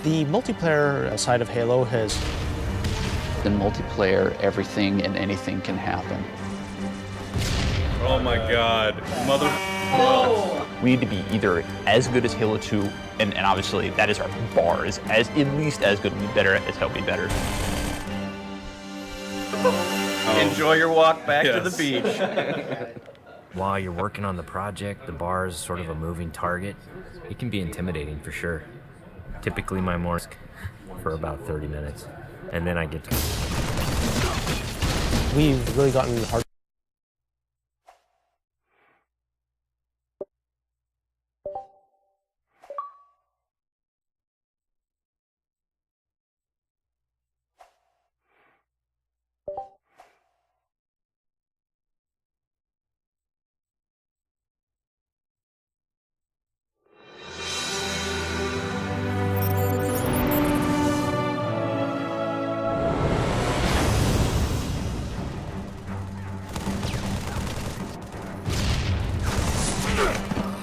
The multiplayer side of Halo has... In multiplayer, everything and anything can happen. Oh my God, mother... We need to be either as good as Halo 2, and obviously that is our bar, is as at least as good, better as hell, be better. Enjoy your walk back to the beach. While you're working on the project, the bar is sort of a moving target. It can be intimidating for sure. Typically my morning for about 30 minutes, and then I get to... We've really gotten hard.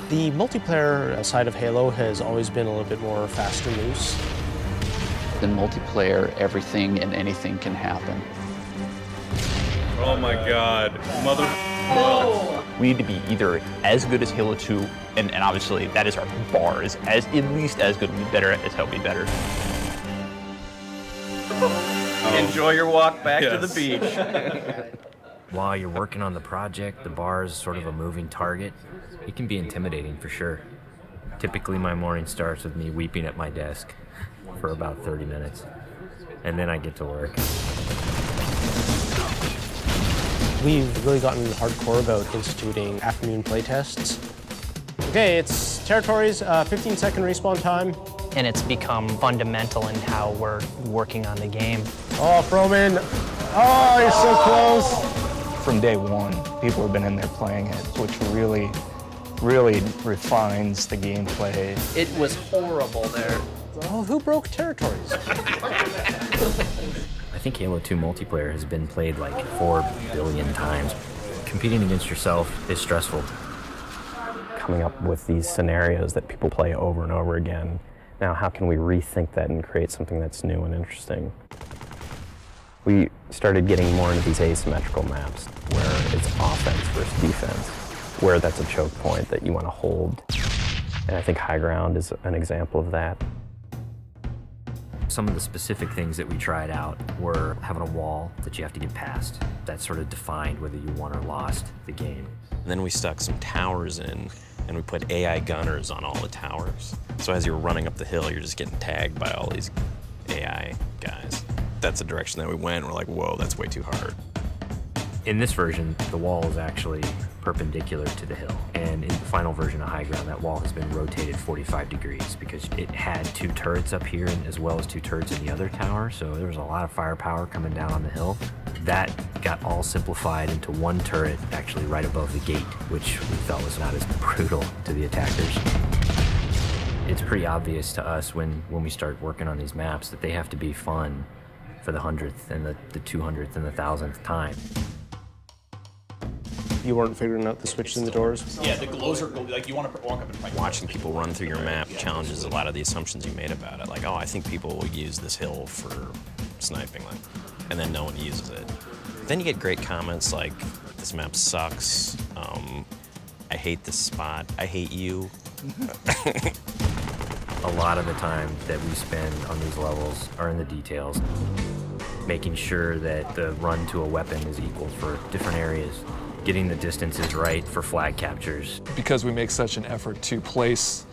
The multiplayer side of Halo has always been a little bit more faster loose. In multiplayer, everything and anything can happen. Oh my God, mother... We need to be either as good as Halo 2, and obviously that is our bar, is as at least as good, better as hell, be better. Enjoy your walk back to the beach. While you're working on the project, the bar is sort of a moving target. It can be intimidating for sure. Typically my morning starts with me weeping at my desk for about 30 minutes, and then I get to work. We've really gotten hardcore about instituting afternoon playtests. Okay, it's territories, 15-second respawn time. And it's become fundamental in how we're working on the game. Oh, Froman. Oh, you're so close. From day one, people have been in there playing it, which really refines the gameplay. It was horrible there. Oh, who broke territories? I think Halo 2 multiplayer has been played like 4 billion times. Competing against yourself is stressful. Coming up with these scenarios that people play over and over again. Now, how can we rethink that and create something that's new and interesting? We started getting more into these asymmetrical maps where it's offense versus defense, where that's a choke point that you want to hold. And I think High Ground is an example of that. Some of the specific things that we tried out were having a wall that you have to get past. That sort of defined whether you won or lost the game. And then we stuck some towers in, and we put AI gunners on all the towers. So as you're running up the hill, you're just getting tagged by all these AI guys. That's the direction that we went. We're like, whoa, that's way too hard. In this version, the wall is actually perpendicular to the hill. And in the final version of High Ground, that wall has been rotated 45 degrees because it had 2 turrets up here as well as 2 turrets in the other tower. So there was a lot of firepower coming down on the hill. That got all simplified into 1 turret actually right above the gate, which we felt was not as brutal to the attackers. It's pretty obvious to us when we start working on these maps that they have to be fun for the 100th and the 200th and the 1000th time. You weren't figuring out the switches in the doors? Yeah, the glows are like, you want to walk up and fight. Watching people run through your map challenges a lot of the assumptions you made about it. Like, oh, I think people will use this hill for sniping, like, and then no one uses it. Then you get great comments like, this map sucks, I hate this spot, I hate you. A lot of the time that we spend on these levels are in the details, making sure that the run to a weapon is equal for different areas, getting the distances right for flag captures. Because we make such an effort to place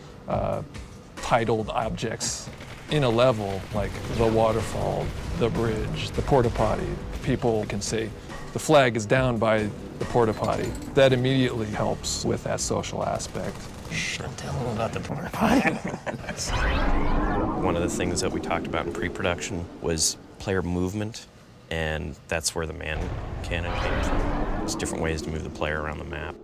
titled objects in a level, like the waterfall, the bridge, the porta potty, people can say, the flag is down by the porta potty. That immediately helps with that social aspect. Don't tell them about the porta potty. One of the things that we talked about in pre-production was player movement, and that's where the man cannon came from. There's different ways to move the player around the map.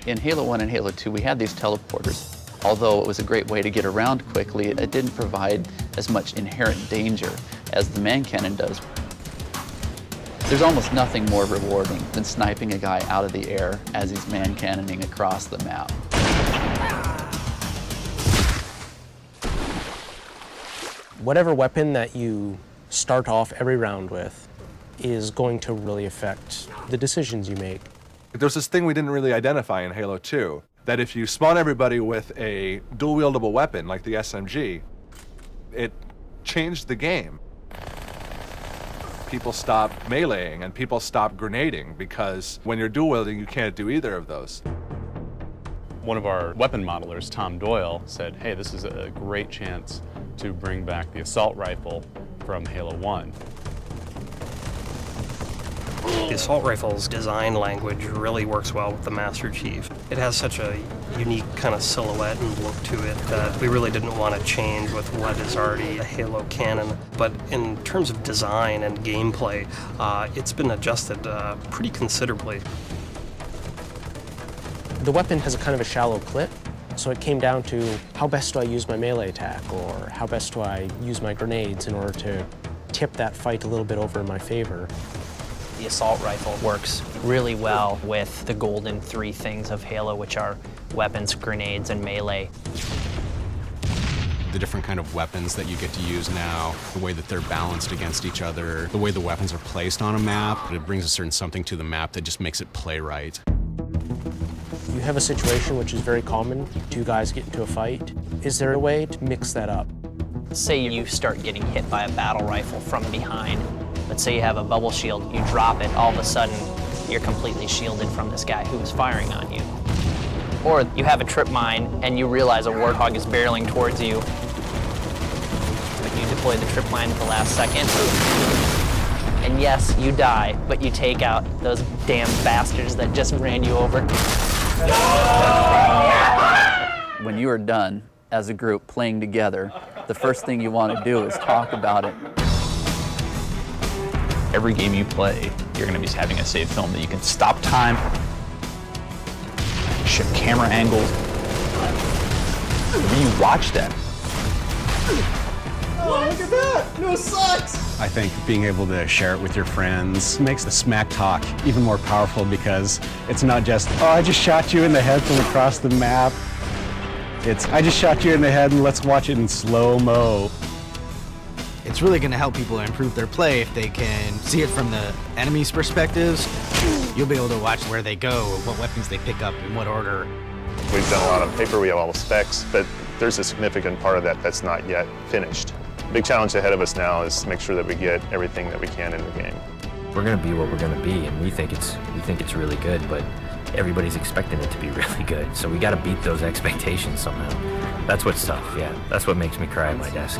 In Halo 1 and Halo 2, we had these teleporters. Although it was a great way to get around quickly, it didn't provide as much inherent danger as the man cannon does. There's almost nothing more rewarding than sniping a guy out of the air as he's man cannoning across the map. Whatever weapon that you start off every round with is going to really affect the decisions you make. There's this thing we didn't really identify in Halo 2, that if you spawn everybody with a dual-wieldable weapon like the SMG, it changed the game. People stopped meleeing and people stopped grenading because when you're dual-wielding, you can't do either of those. One of our weapon modelers, Tom Doyle, said, hey, this is a great chance to bring back the assault rifle from Halo 1. The assault rifle's design language really works well with the Master Chief. It has such a unique kind of silhouette and look to it that we really didn't want to change with what is already a Halo canon. But in terms of design and gameplay, it's been adjusted pretty considerably. The weapon has a kind of a shallow clip, so it came down to how best do I use my melee attack, or how best do I use my grenades in order to tip that fight a little bit over in my favor. The assault rifle works really well with the golden three things of Halo, which are weapons, grenades, and melee. The different kind of weapons that you get to use now, the way that they're balanced against each other, the way the weapons are placed on a map, it brings a certain something to the map that just makes it play right. You have a situation which is very common, two guys get into a fight. Is there a way to mix that up? Say you start getting hit by a battle rifle from behind. Let's say you have a bubble shield, you drop it, all of a sudden you're completely shielded from this guy who is firing on you. Or you have a trip mine and you realize a warthog is barreling towards you, but you deploy the trip mine at the last second. And yes, you die, but you take out those damn bastards that just ran you over. When you are done as a group playing together, the first thing you want to do is talk about it. Every game you play, you're going to be having a save film that you can stop time, shift camera angles. When you watch that. Oh, look at that! No sucks! I think being able to share it with your friends makes the smack talk even more powerful because it's not just, oh, I just shot you in the head from across the map. It's, I just shot you in the head and let's watch it in slow-mo. It's really going to help people improve their play if they can see it from the enemy's perspectives. You'll be able to watch where they go, what weapons they pick up, in what order. We've done a lot on paper, we have all the specs, but there's a significant part of that that's not yet finished. The big challenge ahead of us now is to make sure that we get everything that we can in the game. We're going to be what we're going to be, and we think it's really good, but everybody's expecting it to be really good. So we got to beat those expectations somehow. That's what's tough, yeah. That's what makes me cry at my desk.